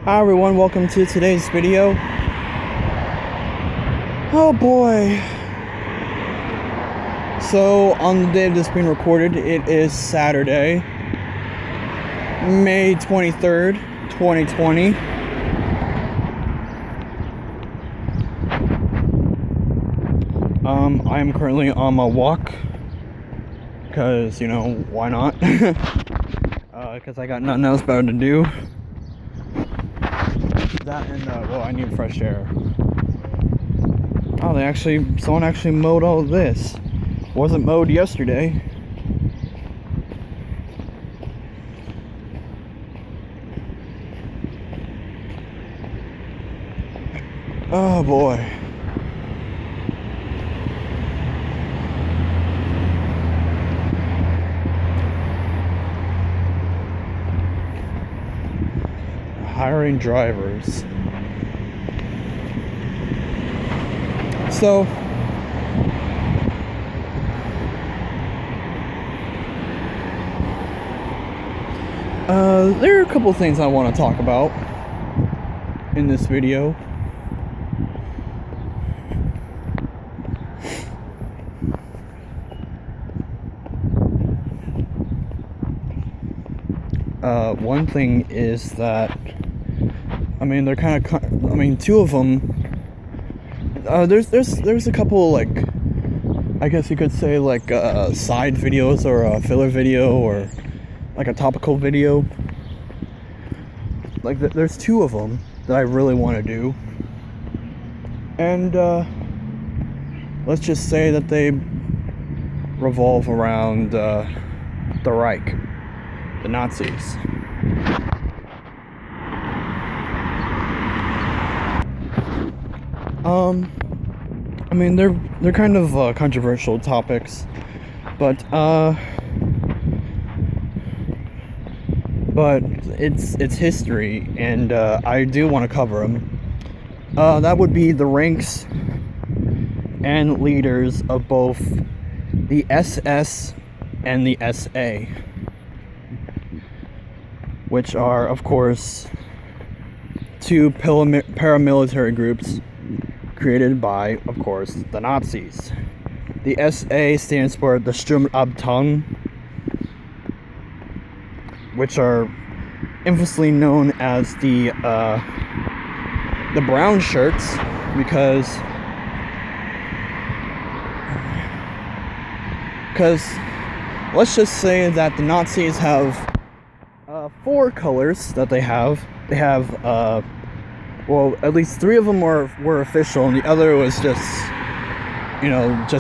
Hi everyone, welcome to today's video. Oh boy. So, on the day of this being recorded, it is Saturday, May 23rd, 2020. I am currently on my walk, because, why not? Because I got nothing else better to do. That and, I need fresh air. Oh, someone actually mowed all of this. Wasn't mowed yesterday. Oh boy. Hiring drivers. So, there are a couple things I want to talk about in this video. One thing is that, they're kind of, two of them. There's a couple, like, I guess you could say, like, side videos or a filler video or like a topical video. Like, there's two of them that I really want to do. And, let's just say that they revolve around, the Reich, the Nazis. They're kind of controversial topics, but it's history, and I do want to cover them. That would be the ranks and leaders of both the SS and the SA, which are, of course, two paramilitary groups created by, of course, the Nazis. The SA stands for the Sturmabteilung, which are infamously known as the brown shirts, because let's just say that the Nazis have four colors that they have. They have at least three of them were official, and the other was just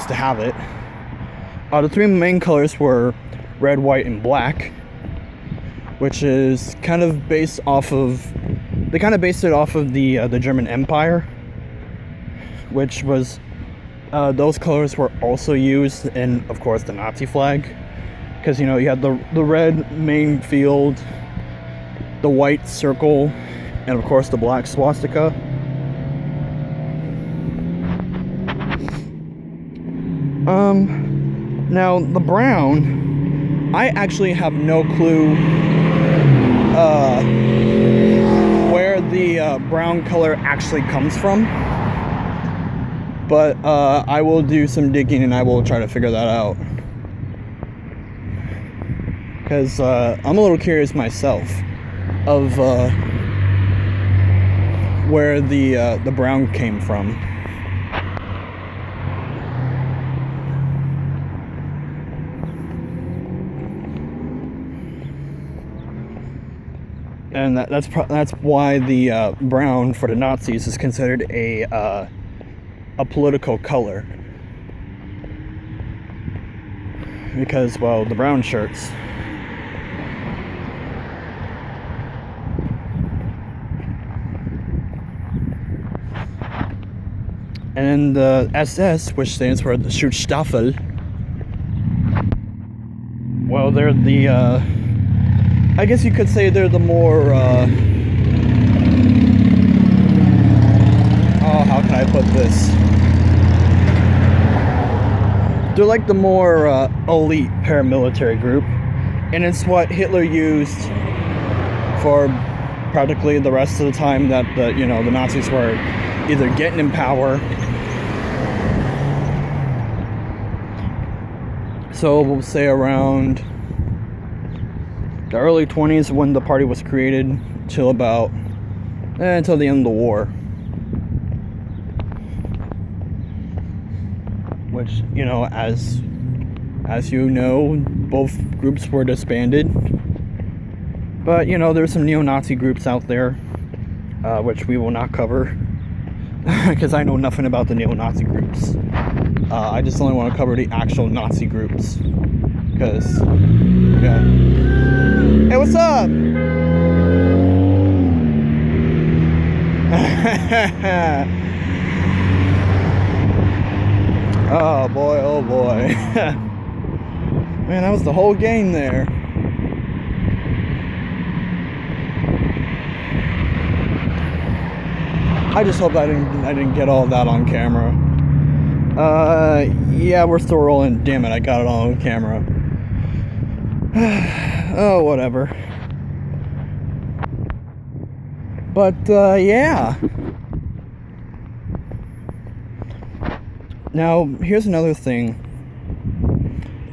to have it. The three main colors were red, white, and black, which is kind of based it off of the German Empire, which was those colors were also used in, of course, the Nazi flag, because you had the red main field, the white circle, and of course the black swastika. Now the brown, I actually have no clue where the brown color actually comes from, but I will do some digging and I will try to figure that out, because I'm a little curious myself of where the brown came from. And that's why the brown for the Nazis is considered a political color, because, well, the brown shirts. And the SS, which stands for the Schutzstaffel, well, they're the, I guess you could say they're the more, how can I put this? They're like the more elite paramilitary group, and it's what Hitler used for practically the rest of the time that the Nazis were either getting in power. So we'll say around the early 20s when the party was created till about until the end of the war, which, you know, as you know, both groups were disbanded. But, you know, there's some neo-Nazi groups out there, which we will not cover, because I know nothing about the neo-Nazi groups. I just only want to cover the actual Nazi groups, because, yeah. Hey, what's up? Oh boy, oh boy. Man, that was the whole game there. I just hope I didn't get all of that on camera. Yeah, we're still rolling. Damn it, I got it all on camera. Oh, whatever. But, yeah. Now, here's another thing.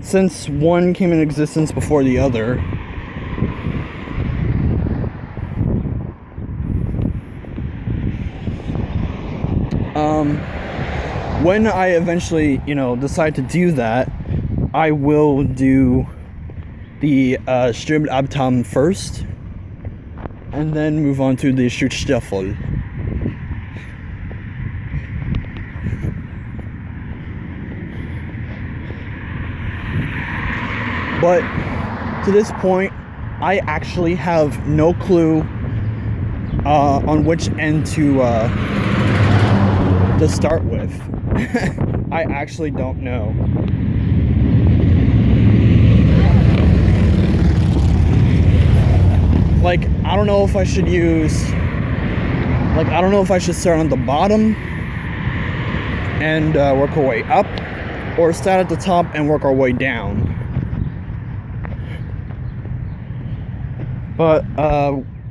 Since one came in existence before the other, when I eventually, you know, decide to do that, I will do the Sturmabteilung first, and then move on to the Schutzstaffel. But to this point, I actually have no clue on which end to start with. I actually don't know. Like, I don't know if I should start on the bottom and work our way up, or start at the top and work our way down. But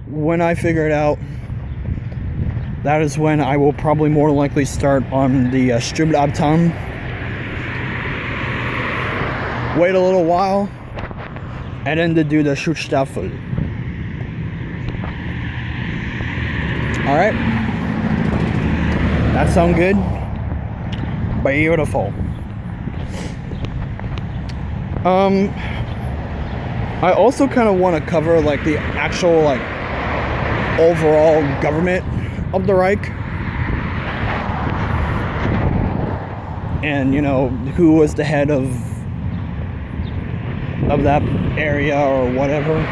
when I figure it out, that is when I will probably more likely start on the Sturmabteilung. Wait a little while, and then to do the Schutzstaffel. Alright? That sound good? Beautiful. I also kind of want to cover, like, the actual, like, overall government of the Reich, and, you know, who was the head of that area or whatever.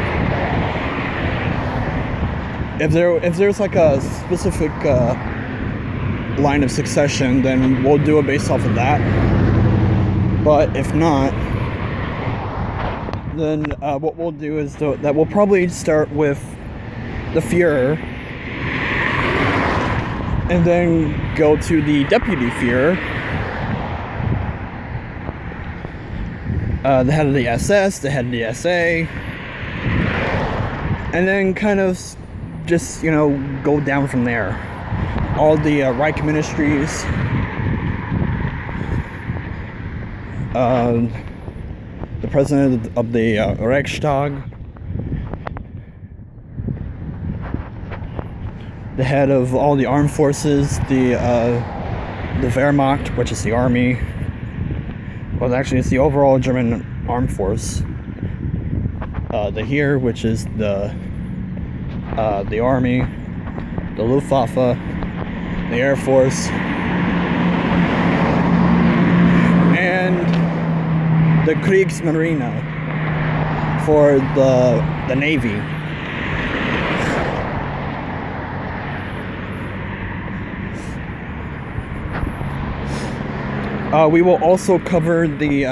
If there's like a specific line of succession, then we'll do it based off of that. But if not, then what we'll do is that we'll probably start with the Führer, and then go to the Deputy Führer, the head of the SS, the head of the SA, and then kind of just, you know, go down from there. All the Reich ministries, the president of the Reichstag, the head of all the armed forces, the Wehrmacht, which is the army. Well, actually, it's the overall German armed force. The Heer, which is the army, the Luftwaffe, the Air Force, and the Kriegsmarine for the Navy. We will also cover the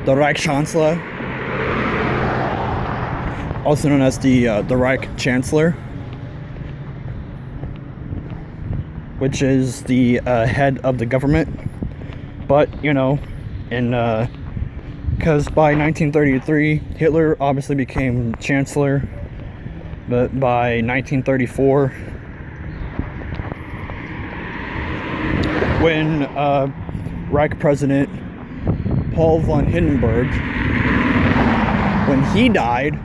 Reich Chancellor, also known as the Reich Chancellor, which is the head of the government. But, you know, in because by 1933, Hitler obviously became chancellor, but by 1934, when Reich President Paul von Hindenburg, when he died,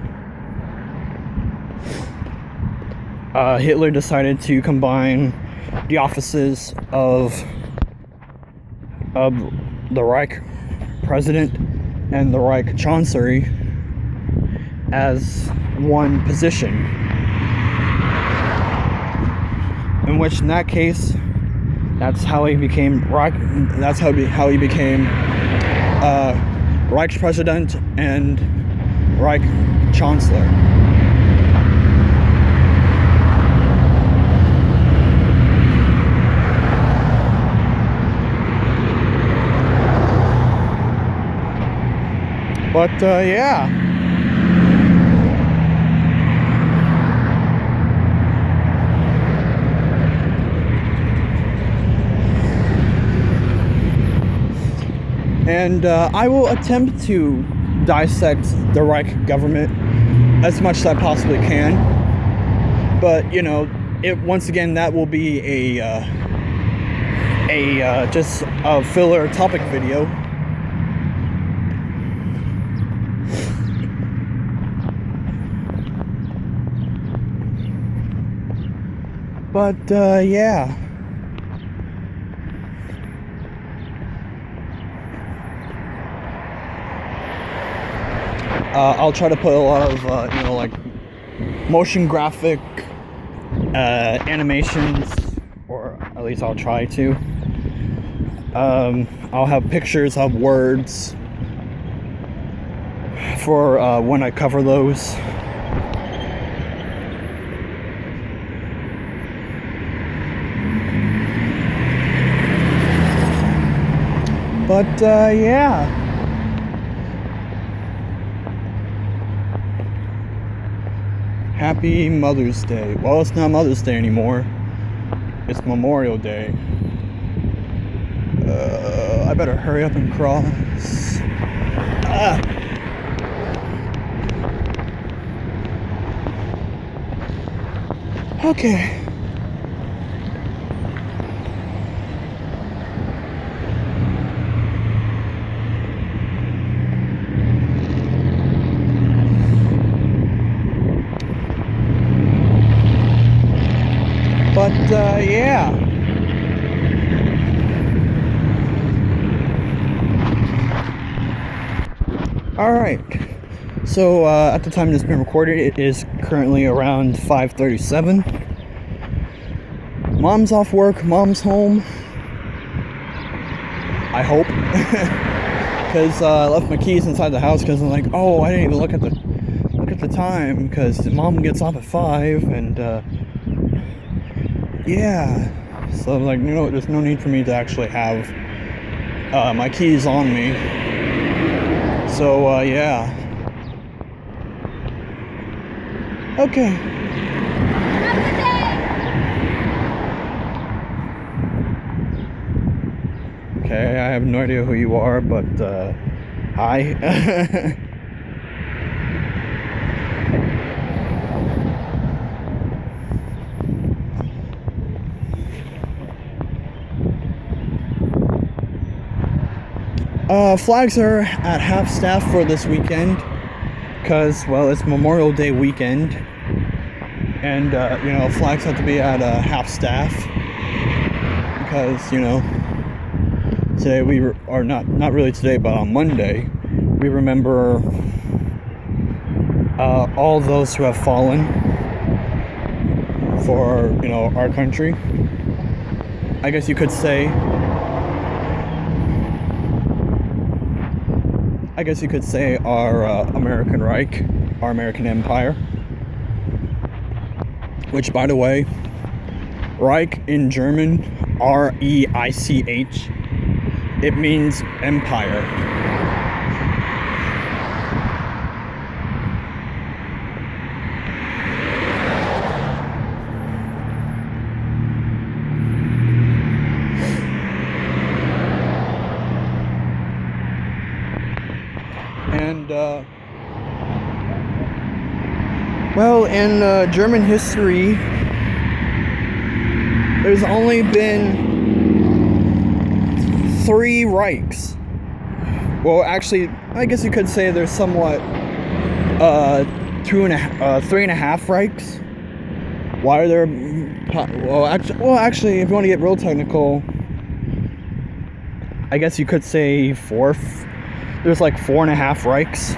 Hitler decided to combine the offices of the Reich President and the Reich Chancellery as one position. In which, in that case, that's how he became Reich. That's how he became Reich President and Reich Chancellor. But yeah. And I will attempt to dissect the Reich government as much as I possibly can. But you know, once again, that will be just a filler topic video. But yeah. I'll try to put a lot of like motion graphic animations, or at least I'll try to. I'll have pictures of words for when I cover those. But yeah. Happy Mother's Day. Well, it's not Mother's Day anymore. It's Memorial Day. I better hurry up and cross. Okay. But yeah. Alright. So at the time this has been recorded, it is currently around 5:37. Mom's off work, mom's home. I hope. Because I left my keys inside the house because I'm like, oh, I didn't even look at the time, because mom gets off at 5, and yeah, so I'm like, you know, there's no need for me to actually have my keys on me. So yeah. Okay. Okay, I have no idea who you are, but hi. Flags are at half staff for this weekend because, well, it's Memorial Day weekend, and you know, flags have to be at half staff because, you know, today are not really today, but on Monday we remember all those who have fallen for, you know, our country. I guess you could say. Our American Reich, our American Empire. Which, by the way, Reich in German, R-E-I-C-H, it means empire. well, in German history, there's only been 3 Reichs. Well, actually, I guess you could say there's somewhat 3.5 Reichs. Why are there? Well, actually, if you want to get real technical, I guess you could say 4. There's like 4.5 Reichs.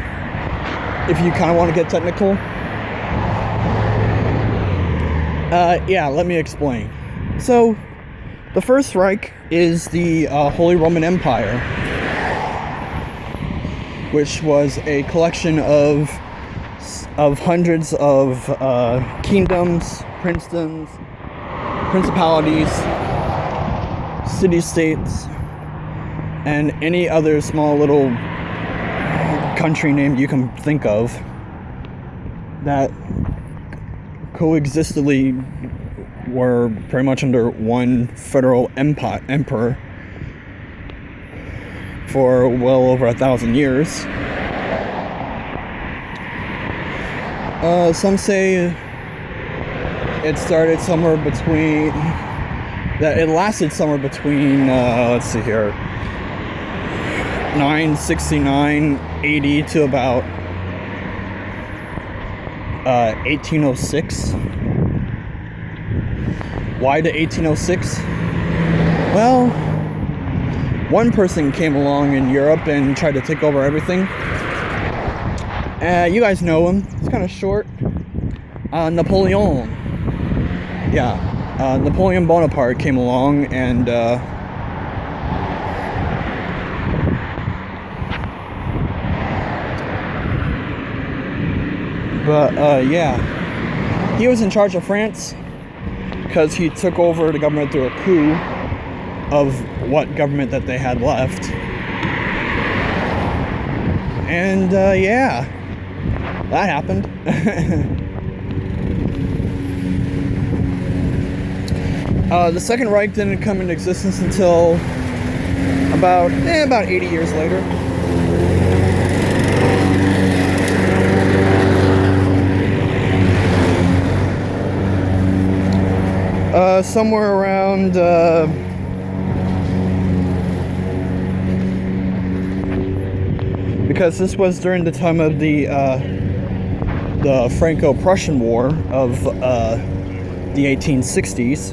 If you kind of want to get technical. Yeah, let me explain. So, the First Reich is the Holy Roman Empire, which was a collection of hundreds of kingdoms, princedoms, principalities, city-states, and any other small little country name you can think of that coexistently were pretty much under one federal emperor for well over 1,000 years. Some say it started somewhere between, that it lasted somewhere between, let's see here, 969 AD to about 1806. Why to 1806? Well, one person came along in Europe and tried to take over everything. You guys know him. It's kind of short. Napoleon. Yeah. Napoleon Bonaparte came along and yeah. He was in charge of France because he took over the government through a coup of what government that they had left. And yeah, that happened. The Second Reich didn't come into existence until about 80 years later. Somewhere around because this was during the time of the Franco-Prussian War of the 1860s.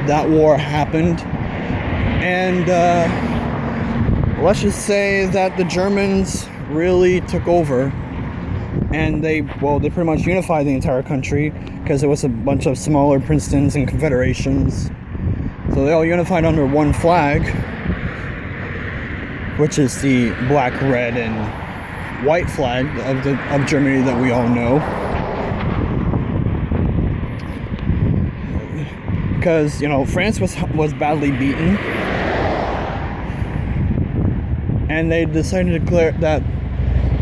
That war happened, and let's just say that the Germans really took over, and they pretty much unified the entire country because it was a bunch of smaller princedoms and confederations. So they all unified under one flag, which is the black, red, and white flag of Germany that we all know. Because, you know, France was badly beaten, and they decided to declare that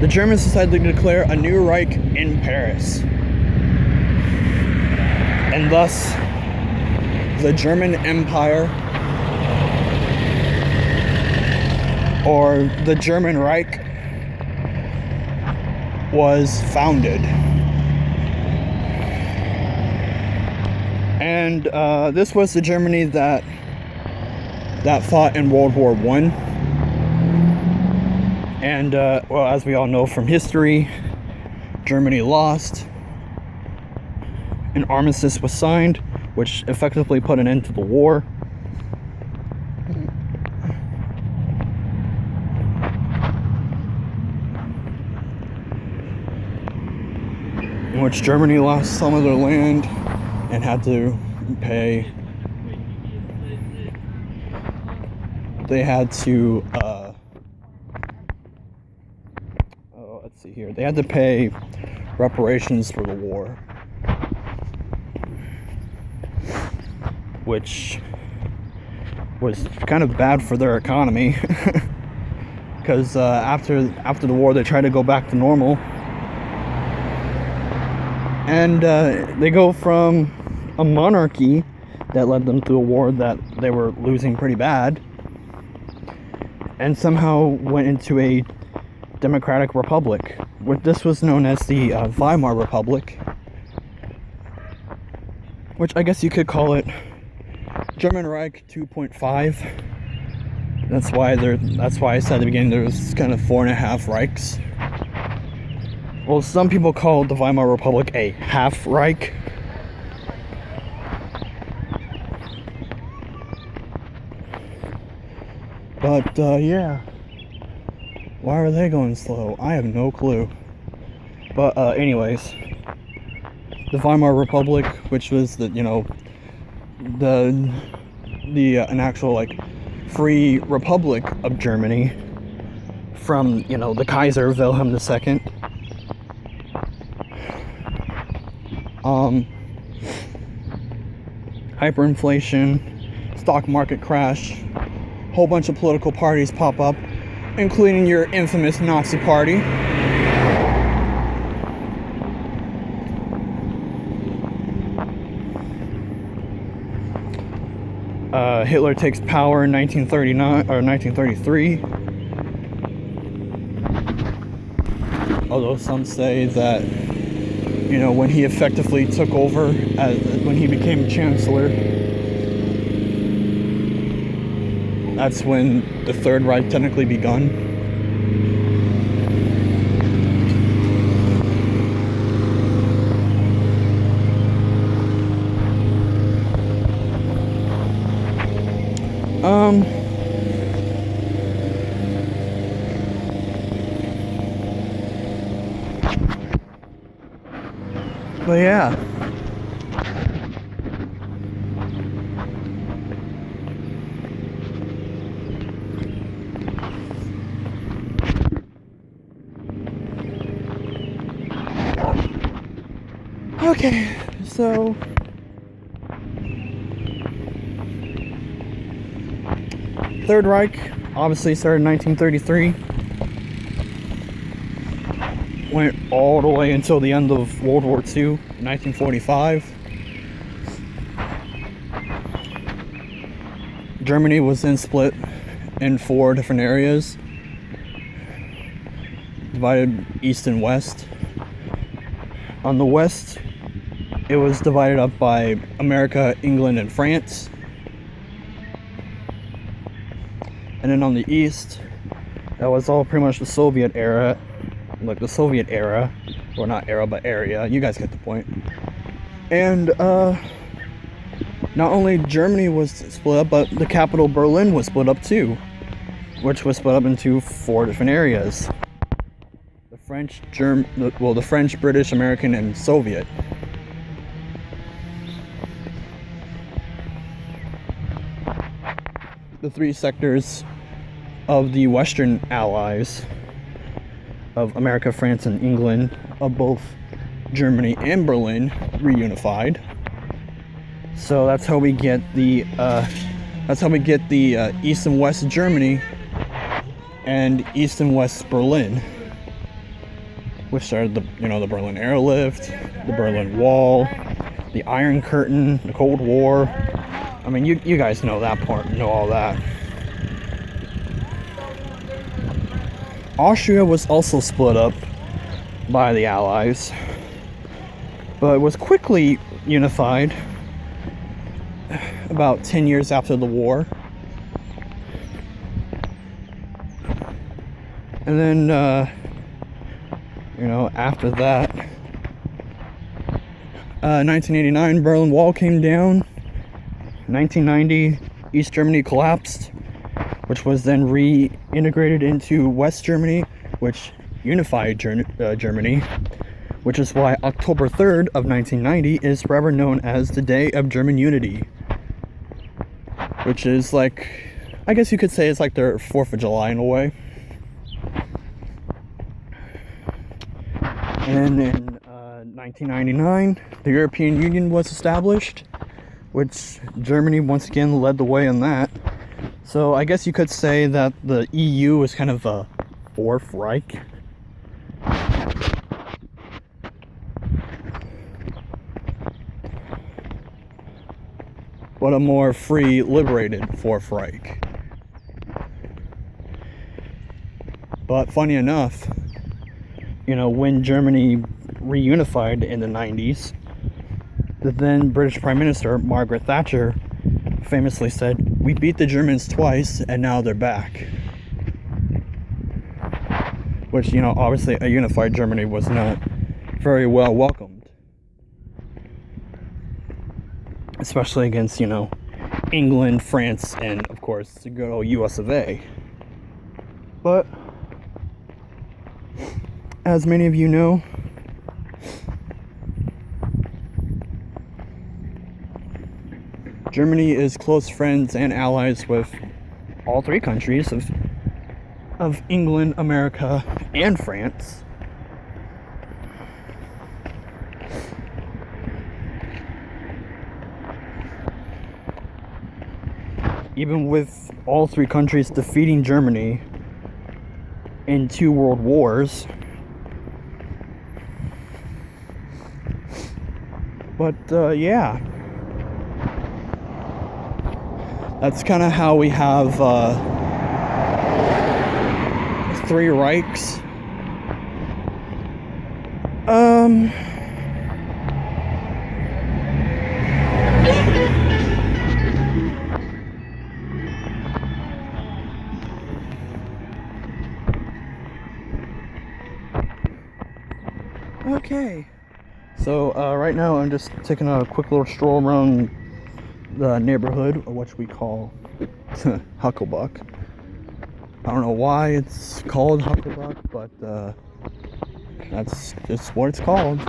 the Germans decided to declare a new Reich in Paris. And thus, the German Empire, or the German Reich, was founded. And this was the Germany that fought in World War I. And, well, as we all know from history, Germany lost. An armistice was signed, which effectively put an end to the war. In which Germany lost some of their land and had to pay. They had to, let's see here. They had to pay reparations for the war, which was kind of bad for their economy, because after the war they tried to go back to normal, and they go from a monarchy that led them through a war that they were losing pretty bad, and somehow went into a democratic republic. This was known as the Weimar Republic, which I guess you could call it German Reich 2.5. That's why I said at the beginning there was kind of 4.5 Reichs. Well, some people call the Weimar Republic a half Reich. But yeah, why are they going slow? I have no clue. But anyways, the Weimar Republic, which was an actual like free republic of Germany from the Kaiser Wilhelm II. Hyperinflation, stock market crash, whole bunch of political parties pop up, including your infamous Nazi party. Hitler takes power in 1939 or 1933. Although some say that when he effectively took over, when he became chancellor, that's when the Third Reich technically begun. But yeah. Okay, so Third Reich obviously started in 1933. Went all the way until the end of World War II, 1945. Germany was then split in 4 different areas, divided east and west. On the west, it was divided up by America, England, and France. And then on the east, that was all pretty much the Soviet era. Like the Soviet era, or not era, but area. You guys get the point. And not only Germany was split up, but the capital Berlin was split up too, which was split up into 4 different areas: the French, the French, British, American, and Soviet. The 3 sectors of the Western Allies of America, France, and England, of both Germany and Berlin, reunified. So that's how we get the East and West Germany and East and West Berlin, which started the Berlin Airlift, the Berlin Wall, the Iron Curtain, the Cold War. I mean, you guys know that part, know all that. Austria was also split up by the Allies, but was quickly unified about 10 years after the war. And then, after that, 1989, Berlin Wall came down. 1990, East Germany collapsed, which was then reintegrated into West Germany, which unified Germany, which is why October 3rd of 1990 is forever known as the Day of German Unity, which is like, I guess you could say it's like their 4th of July in a way. And in 1999, the European Union was established, which Germany once again led the way in that. So I guess you could say that the EU is kind of a 4th Reich. but a more free, liberated Fourth Reich. But funny enough, when Germany reunified in the 90s, the then British Prime Minister, Margaret Thatcher, famously said, "We beat the Germans twice, and now they're back." Which, obviously a unified Germany was not very well welcomed. Especially against, England, France, and, of course, the good old US of A. But, as many of you know, Germany is close friends and allies with all three countries of England, America, and France. Even with all three countries defeating Germany in 2 world wars. But, yeah. That's kind of how we have 3 Reichs. Okay. So, right now I'm just taking a quick little stroll around the neighborhood, which we call Hucklebuck. I don't know why it's called Hucklebuck, but that's just what it's called.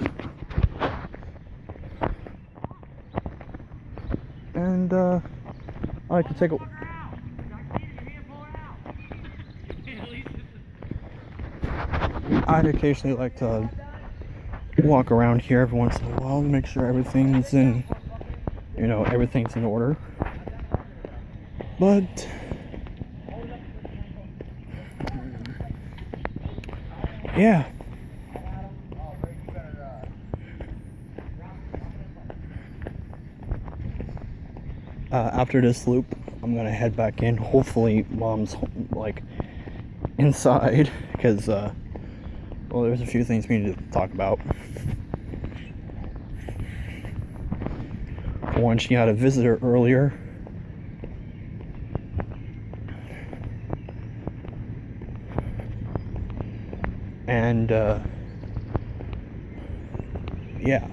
And I like to take a I'd occasionally like to walk around here every once in a while to make sure everything's in everything's in order. But yeah. After this loop, I'm gonna head back in. Hopefully, Mom's inside, because there's a few things we need to talk about. For one, she had a visitor earlier. And yeah.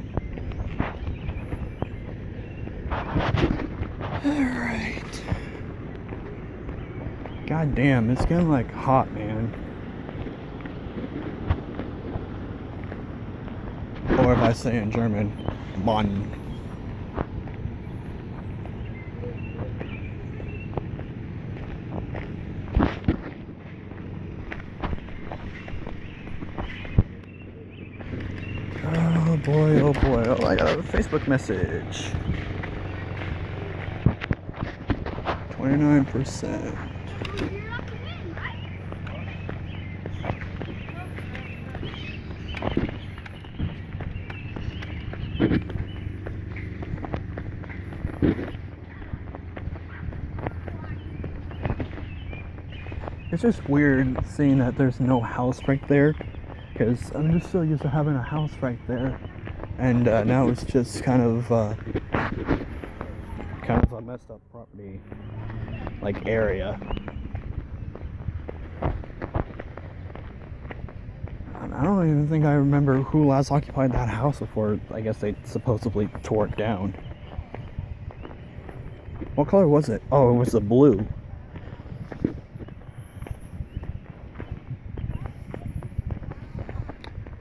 Alright. God damn, it's getting hot, man. Or if I say in German, Mann. Oh boy, oh, I got a Facebook message. 29%. It's just weird seeing that there's no house right there, because I'm just so used to having a house right there, and now it's just kind of a messed up property, area. I don't even think I remember who last occupied that house before. I guess they supposedly tore it down. What color was it? Oh, it was the blue.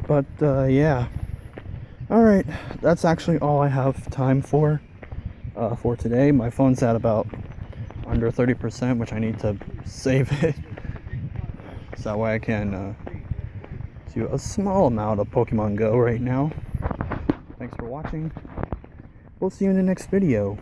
But yeah. Alright, that's actually all I have time for today. My phone's at about under 30%, which I need to save it. So that way I can do a small amount of Pokemon Go right now. Thanks for watching. We'll see you in the next video.